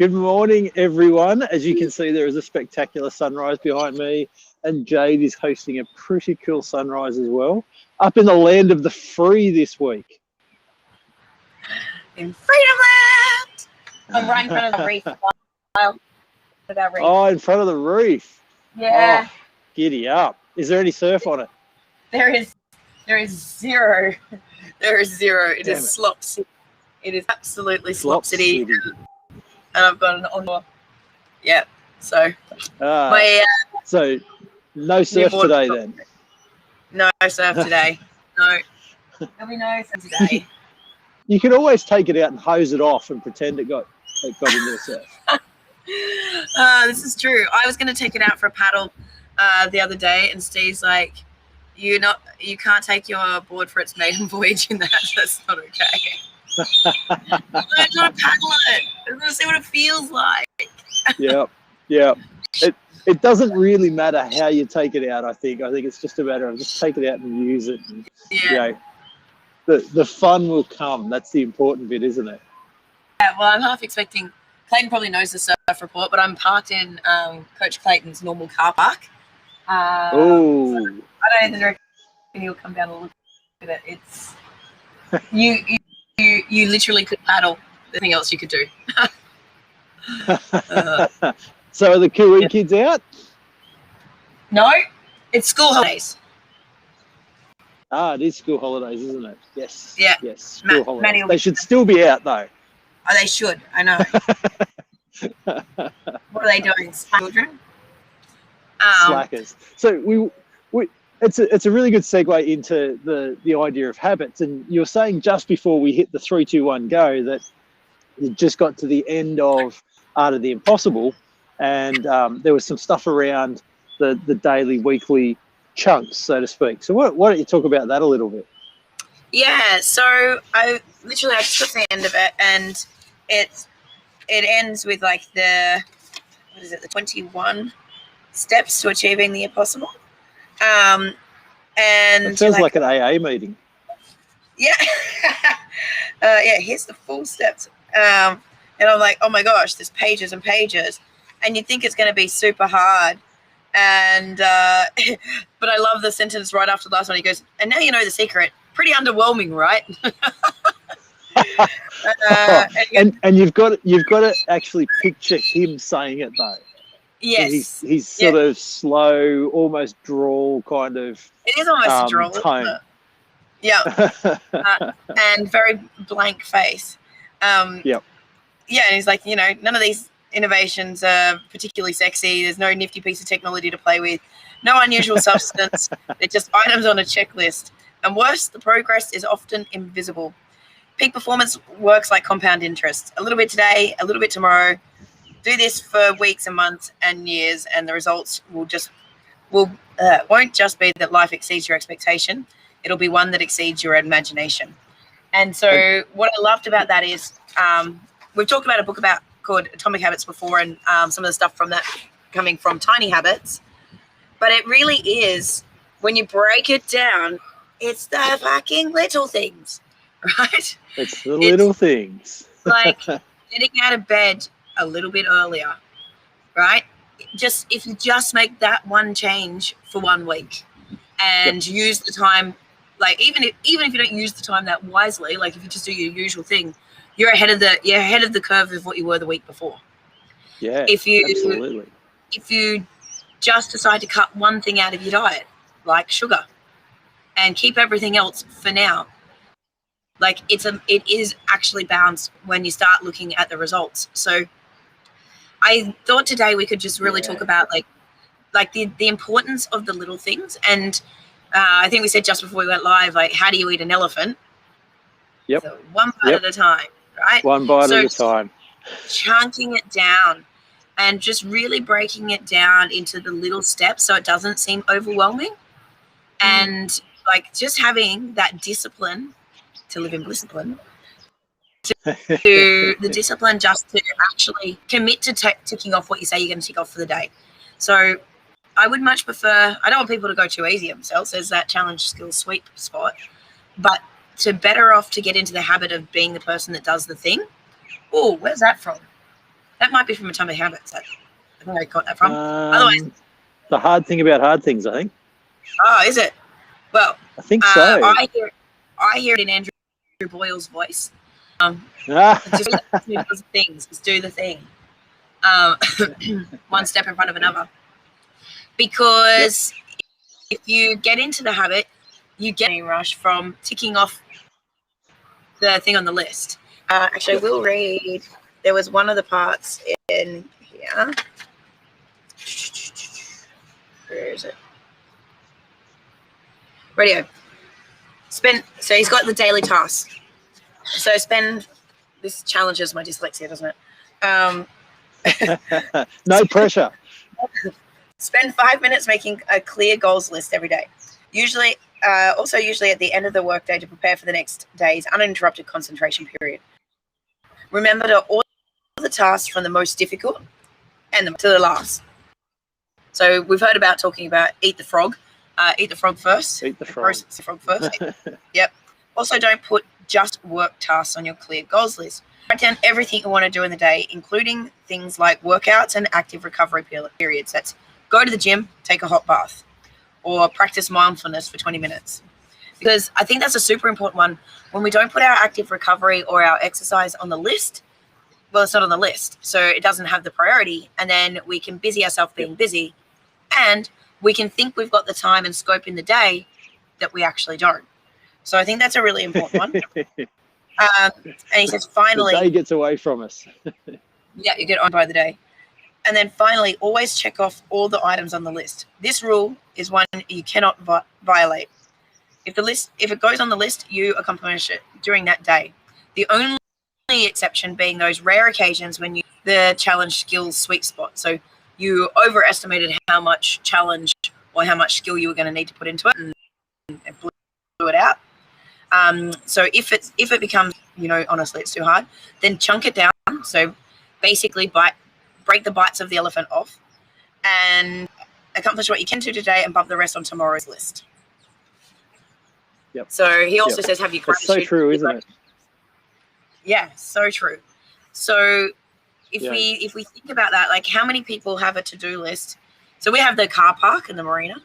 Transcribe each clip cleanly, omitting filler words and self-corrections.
Good morning, everyone. As you can see, there is a spectacular sunrise behind me, and Jade is hosting a pretty cool sunrise as well, up in the land of the free this week. In Freedom Land! I'm right in front of the reef. Oh, in front of the reef. Yeah. Oh, giddy up. Is there any surf on it? There is zero. There is zero. It Damn is it. Slop City. It is absolutely Slop Slop City. City. And I've got an on. Yeah. So So no surf today then? No surf today. No. There'll be no surf today. You could always take it out and hose it off and pretend it got into the surf. This is true. I was going to take it out for a paddle the other day, and Steve's like, you can't take your board for its maiden voyage in that. That's not okay. I'm going to paddle it. I'm going to see what it feels like. Yeah. It doesn't really matter how you take it out, I think. I think it's just a matter of just take it out and use it. And, the fun will come. That's the important bit, isn't it? Yeah, well, I'm half expecting, Clayton probably knows the surf report, but I'm parked in Coach Clayton's normal car park. So I don't even reckon he'll come down and look at it. It's you literally could paddle. There's nothing else you could do. So are the Kiwi kids out? No, it's school holidays. It is school holidays, isn't it? Yes. Yeah. Yes, school holidays. Maddie They should still be out, though. Oh, they should. I know. What are they doing? Children? Slackers. So it's a really good segue into the idea of habits. And you were saying just before we hit the 3, 2, 1 go that you just got to the end of Art of the Impossible, and there was some stuff around the daily, weekly chunks, so to speak. So why don't you talk about that a little bit? Yeah, so I just got to the end of it, and it ends with like the 21 steps to achieving the impossible. And it sounds like an AA meeting. Yeah. Here's the full steps. And I'm like, oh my gosh, there's pages and pages, and you think it's going to be super hard. And but I love the sentence right after the last one. He goes, and now you know the secret. Pretty underwhelming, right? And you've got to actually picture him saying it though. Yes, he's sort of slow, almost drawl kind of. It is almost a drawl tone. Isn't it? Yeah, and very blank face. Yep. Yeah, and he's like, none of these innovations are particularly sexy. There's no nifty piece of technology to play with. No unusual substance. They're just items on a checklist. And worse, the progress is often invisible. Peak performance works like compound interest. A little bit today, a little bit tomorrow. Do this for weeks and months and years, and the results won't just be that life exceeds your expectation. It'll be one that exceeds your imagination. And so what I loved about that is we've talked about a book called Atomic Habits before, and some of the stuff from that coming from Tiny Habits. But it really is, when you break it down, it's the fucking little things, right? It's the little things. Like getting out of bed a little bit earlier, right? If you just make that one change for 1 week and use the time, like even if you don't use the time that wisely, like if you just do your usual thing, you're ahead of the curve of what you were the week before. Yeah, absolutely. If you just decide to cut one thing out of your diet, like sugar, and keep everything else for now, like it is actually balanced when you start looking at the results. So I thought today we could just really talk about like the importance of the little things. And I think we said just before we went live, like, how do you eat an elephant? Yep. So one bite at a time, right? One bite at a time. Chunking it down and just really breaking it down into the little steps so it doesn't seem overwhelming. And like just having that discipline to live in discipline, to the discipline just to actually commit to ticking off what you say you're going to tick off for the day. So I would much prefer, I don't want people to go too easy on themselves. There's that challenge skills sweet spot, but to better off to get into the habit of being the person that does the thing. Oh, where's that from? That might be from Atomic Habits. I think I got that from. Otherwise, the hard thing about hard things, I think. Oh, is it? Well, I think so. I hear it in Andrew Boyle's voice. Just do the things. Just do the thing. One step in front of another. Because if you get into the habit, you get a rush from ticking off the thing on the list. Actually, I will read. There was one of the parts in here. Where is it? Radio. So he's got the daily task. So this challenges my dyslexia, doesn't it? No pressure. Spend 5 minutes making a clear goals list every day. Usually at the end of the workday to prepare for the next day's uninterrupted concentration period. Remember to order the tasks from the most difficult and to the last. So we've heard about talking about eat the frog. Eat the frog first. Eat the frog. The frog first. Yep. Also, don't put just work tasks on your clear goals list. Write down everything you want to do in the day, including things like workouts and active recovery periods. That's go to the gym, take a hot bath, or practice mindfulness for 20 minutes. Because I think that's a super important one. When we don't put our active recovery or our exercise on the list, well, it's not on the list, so it doesn't have the priority, and then we can busy ourselves being busy, and we can think we've got the time and scope in the day that we actually don't. So I think that's a really important one. And he says, finally... The day gets away from us. Yeah, you get on by the day. And then finally, always check off all the items on the list. This rule is one you cannot violate. If it goes on the list, you accomplish it during that day. The only exception being those rare occasions when the challenge skills sweet spot. So you overestimated how much challenge or how much skill you were going to need to put into it and blew it out. So if it becomes, honestly, it's too hard, then chunk it down. So basically break the bites of the elephant off and accomplish what you can do today and bump the rest on tomorrow's list. Yep. So he also says, have you That's so true, isn't it? Yeah, so true. So if we think about that, like how many people have a to-do list? So we have the car park and the marina,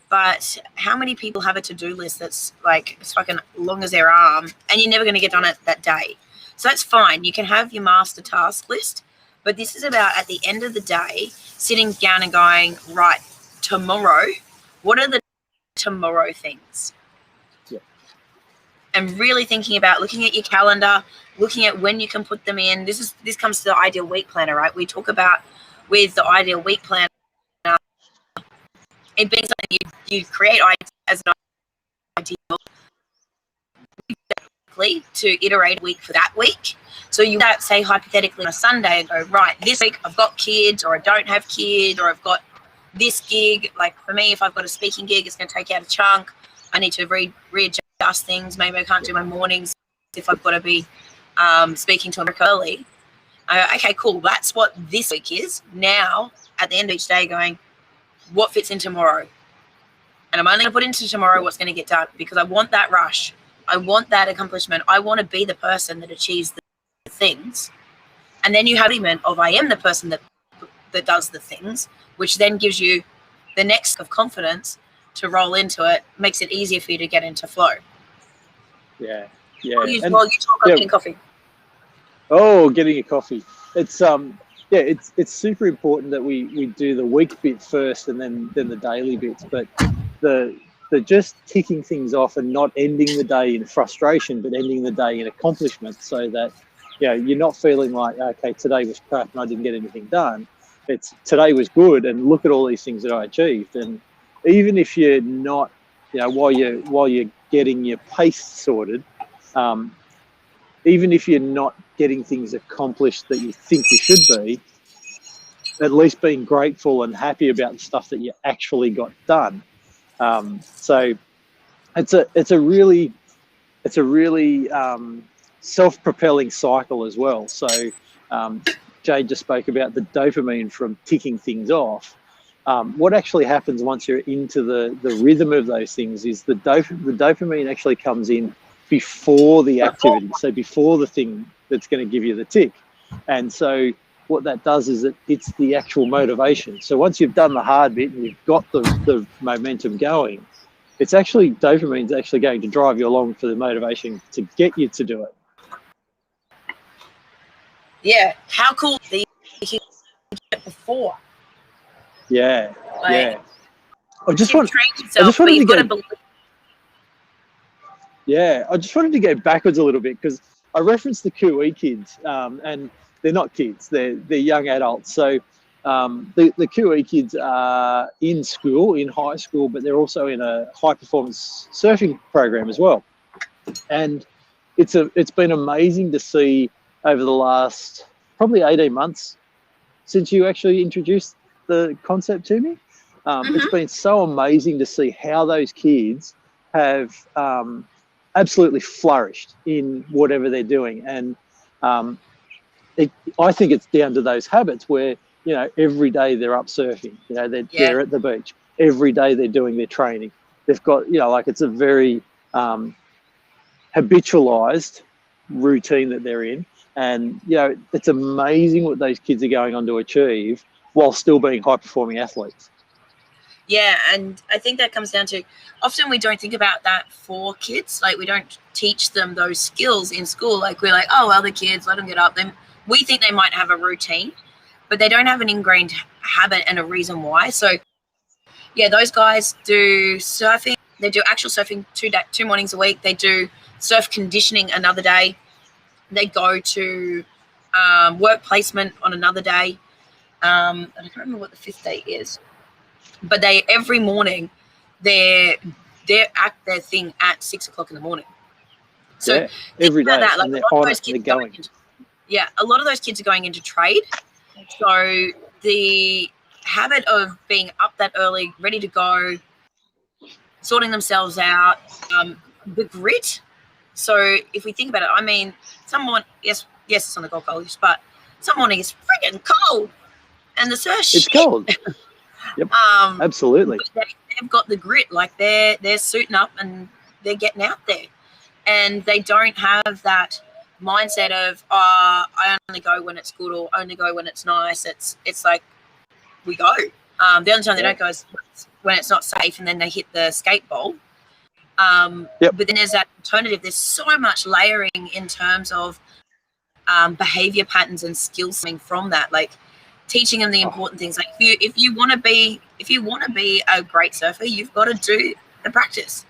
but how many people have a to-do list that's like as fucking long as their arm and you're never going to get done it that day? So that's fine. You can have your master task list, but this is about at the end of the day, sitting down and going, right, tomorrow, what are the tomorrow things? And really thinking about looking at your calendar, looking at when you can put them in. This comes to the ideal week planner, right? We talk about with the ideal week planner, it being something you create as an ideal to iterate a week for that week. So you don't say hypothetically on a Sunday and go, right, this week I've got kids or I don't have kids or I've got this gig. Like for me, if I've got a speaking gig, it's going to take out a chunk. I need to readjust things. Maybe I can't do my mornings if I've got to be speaking to America early. Okay, cool. That's what this week is. Now, at the end of each day, going, what fits in tomorrow? And I'm only going to put into tomorrow what's going to get done because I want that rush. I want that accomplishment. I want to be the person that achieves the things. And then you have the element of I am the person that does the things, which then gives you the next of confidence to roll into it, makes it easier for you to get into flow. Yeah. While you talk about getting coffee. Oh, getting a coffee. It's it's super important that we do the week bit first and then the daily bits. But the just ticking things off and not ending the day in frustration, but ending the day in accomplishment, so that you're not feeling like, okay, today was crap and I didn't get anything done. It's today was good and look at all these things that I achieved. And even if you're not, while you're getting your pace sorted, even if you're not getting things accomplished that you think you should be, at least being grateful and happy about the stuff that you actually got done. So it's a really self-propelling cycle as well. So Jade just spoke about the dopamine from ticking things off. What actually happens once you're into the rhythm of those things is the dopamine actually comes in before the activity, so before the thing that's going to give you the tick. And so what that does is it's the actual motivation. So once you've done the hard bit and you've got the momentum going, it's actually, dopamine's actually going to drive you along for the motivation to get you to do it. Yeah, how cool that you can get it before. Yeah, Like, yeah. I just wanted to go. Yeah, I just wanted to go backwards a little bit because I referenced the QE kids, and they're not kids; they're young adults. So the QE kids are in school, in high school, but they're also in a high performance surfing program as well. And it's been amazing to see over the last probably 18 months since you actually introduced the concept to me. It's been so amazing to see how those kids have absolutely flourished in whatever they're doing. And I think it's down to those habits where, you know, every day they're up surfing, you know, they're at the beach. Every day they're doing their training. They've got, you know, like it's a very habitualized routine that they're in. And, you know, it's amazing what those kids are going on to achieve while still being high-performing athletes. Yeah, and I think that comes down to, often we don't think about that for kids. Like, we don't teach them those skills in school. Like, we're like, oh, well, the kids, let them get up. We think they might have a routine, but they don't have an ingrained habit and a reason why. So, yeah, those guys do surfing. They do actual surfing 2 mornings a week. They do surf conditioning another day. They go to work placement on another day. And I can't remember what the 5th day is. But they every morning they're at their thing at 6 o'clock in the morning. So yeah, every day, that, like, and they're on it, they're going. A lot of those kids are going into trade. So the habit of being up that early, ready to go, sorting themselves out, the grit. So if we think about it, I mean, yes, it's on the Gold Coast, but some morning is friggin' cold, and the surf's it's cold. Yep, absolutely. They've got the grit, like they're suiting up and they're getting out there, and they don't have that mindset of I only go when it's good or only go when it's nice. It's like we go. The only time they don't go is when it's not safe, and then they hit the skate bowl. But then there's that alternative. There's so much layering in terms of behavior patterns and skills coming from that, like teaching them the important things. Like if you want to be a great surfer, you've got to do the practice.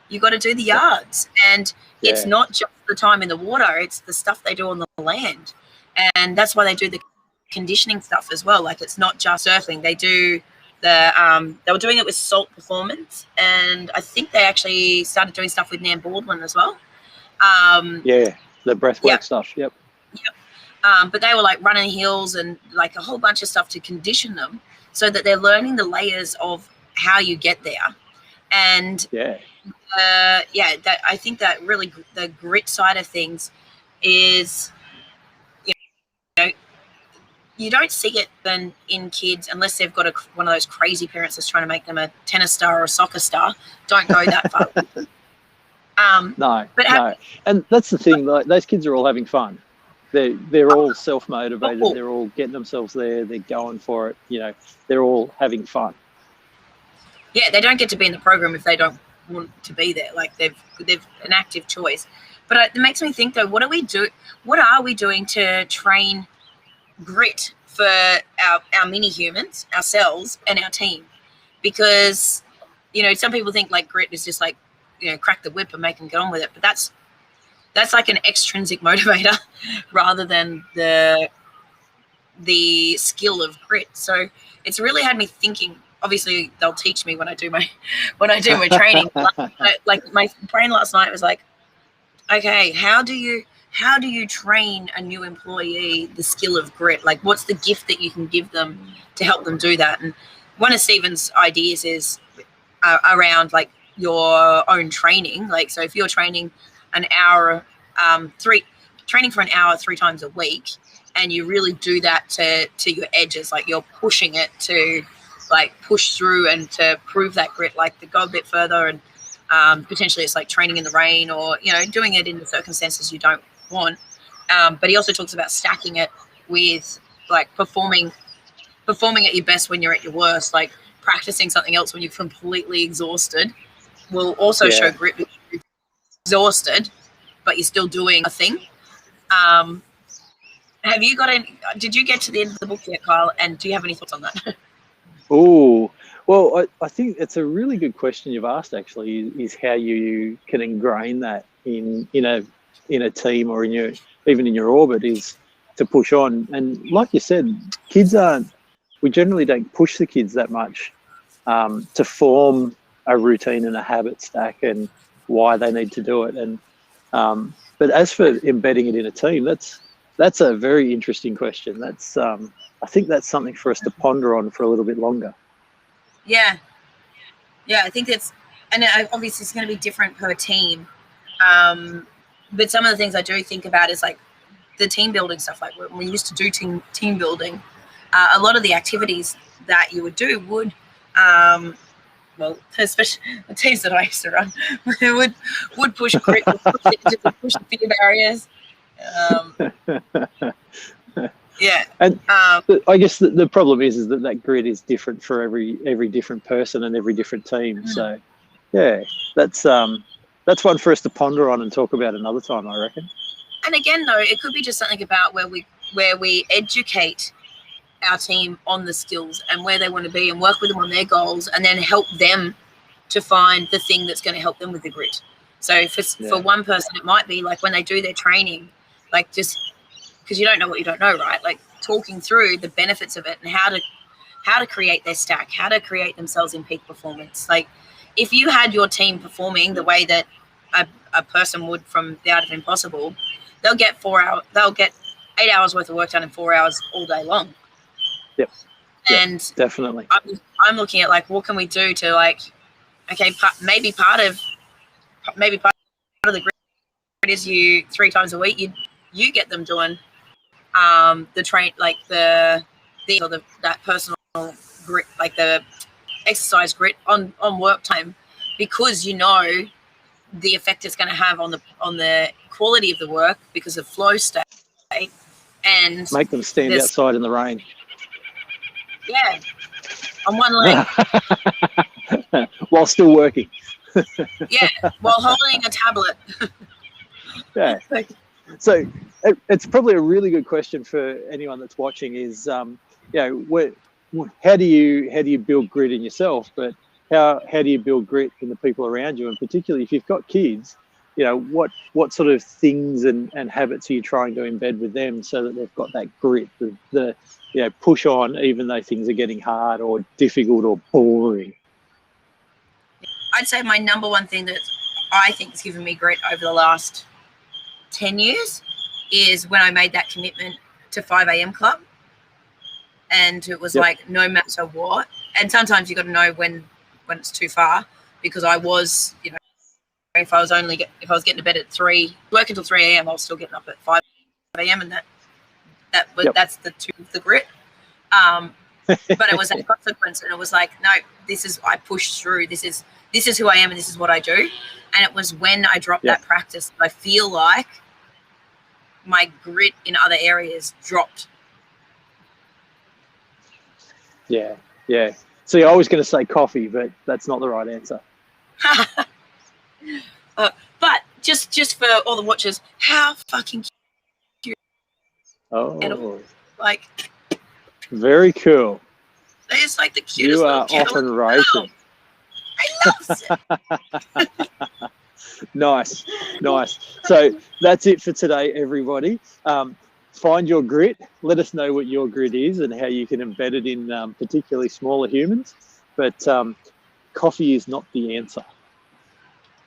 You've got to do the yards, and it's not just the time in the water; it's the stuff they do on the land, and that's why they do the conditioning stuff as well. Like, it's not just surfing; they do they were doing it with Salt Performance, and I think they actually started doing stuff with Nan Baldwin as well. The breathwork stuff. Yep. But they were like running hills and like a whole bunch of stuff to condition them so that they're learning the layers of how you get there. And I think that really the grit side of things is, you know, you don't see it then in kids unless they've got one of those crazy parents that's trying to make them a tennis star or a soccer star. Don't go that far. No. And that's the thing. Like, those kids are all having fun. They're all self-motivated. They're all getting themselves there. They're going for it. You know, they're all having fun. Yeah, they don't get to be in the program if they don't want to be there. Like, they've an active choice. But it makes me think, though, what are we doing to train grit for our mini humans, ourselves, and our team? Because, you know, some people think like grit is just like, you know, crack the whip and make them get on with it. But that's like an extrinsic motivator rather than the skill of grit. So it's really had me thinking. Obviously, they'll teach me when I do my training. Like, my brain last night was like, okay, how do you train a new employee the skill of grit? Like, what's the gift that you can give them to help them do that? And one of Stephen's ideas is around like your own training. Like, so if you're training an hour, training for an hour 3 times a week, and you really do that to your edges, like you're pushing it to like push through and to prove that grit, like to go a bit further, and potentially it's like training in the rain, or, you know, doing it in the circumstances you don't want. But he also talks about stacking it with like performing at your best when you're at your worst. Like practicing something else when you're completely exhausted will also show grit. Because you're exhausted, but you're still doing a thing. Have you got any? Did you get to the end of the book yet, Kyle? And do you have any thoughts on that? Oh, well, I think it's a really good question you've asked. Actually, is how you can ingrain that in a team or even in your orbit is to push on. And like you said, we generally don't push the kids that much to form a routine and a habit stack and why they need to do it. And but as for embedding it in a team, that's a very interesting question. That's I think that's something for us to ponder on for a little bit longer. Yeah, I think and obviously it's going to be different per team. But some of the things I do think about is like the team building stuff. Like when we used to do team building, a lot of the activities that you would do would, well, especially the teams that I used to run, would push grit, push the fear barriers. Yeah, and I guess the problem is that grit is different for every different person and every different team. So, yeah, that's one for us to ponder on and talk about another time, I reckon. And again, though, it could be just something about where we educate our team on the skills and where they want to be and work with them on their goals and then help them to find the thing that's going to help them with the grit. So for one person, it might be like when they do their training, like just because you don't know what you don't know, right? Like talking through the benefits of it and how to create their stack, how to create themselves in peak performance. Like if you had your team performing the way that a person would from The Art of Impossible, they'll get 8 hours worth of work done in 4 hours all day long. Yep. And definitely. I'm looking at like, what can we do to like, okay, maybe part of the grit is you 3 times a week, you get them doing the train, like that personal grit, like the exercise grit on work time, because you know the effect it's going to have on the quality of the work because of flow state, and make them stand outside in the rain. Yeah, on one leg while still working. Yeah, while holding a tablet. Yeah. So it's probably a really good question for anyone that's watching is, how do you build grit in yourself, but how do you build grit in the people around you? And particularly if you've got kids, what sort of things and habits are you trying to embed with them so that they've got that grit, the push on even though things are getting hard or difficult or boring? I'd say my number one thing that I think has given me grit over the last 10 years is when I made that commitment to 5 a.m. club. And it was like, no matter what. And sometimes you got to know when it's too far, because I was, if I was getting to bed at 3, work until 3 a.m., I was still getting up at 5 a.m. and that's the grit. But it was a consequence, and it was like, no, I pushed through. This is who I am, and this is what I do. And it was when I dropped that practice, I feel like my grit in other areas dropped. Yeah. See, I was going to say coffee, but that's not the right answer. But just for all the watchers, how fucking cute. Oh. Like. Very cool. It's like the cutest. You are often rating. I love it. Nice. So that's it for today, everybody. Find your grit. Let us know what your grit is and how you can embed it in particularly smaller humans. But coffee is not the answer.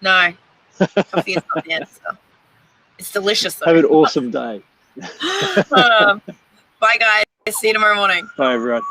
No, coffee is not the answer. It's delicious, though. Have an awesome day. Bye, guys. See you tomorrow morning. Bye, everyone.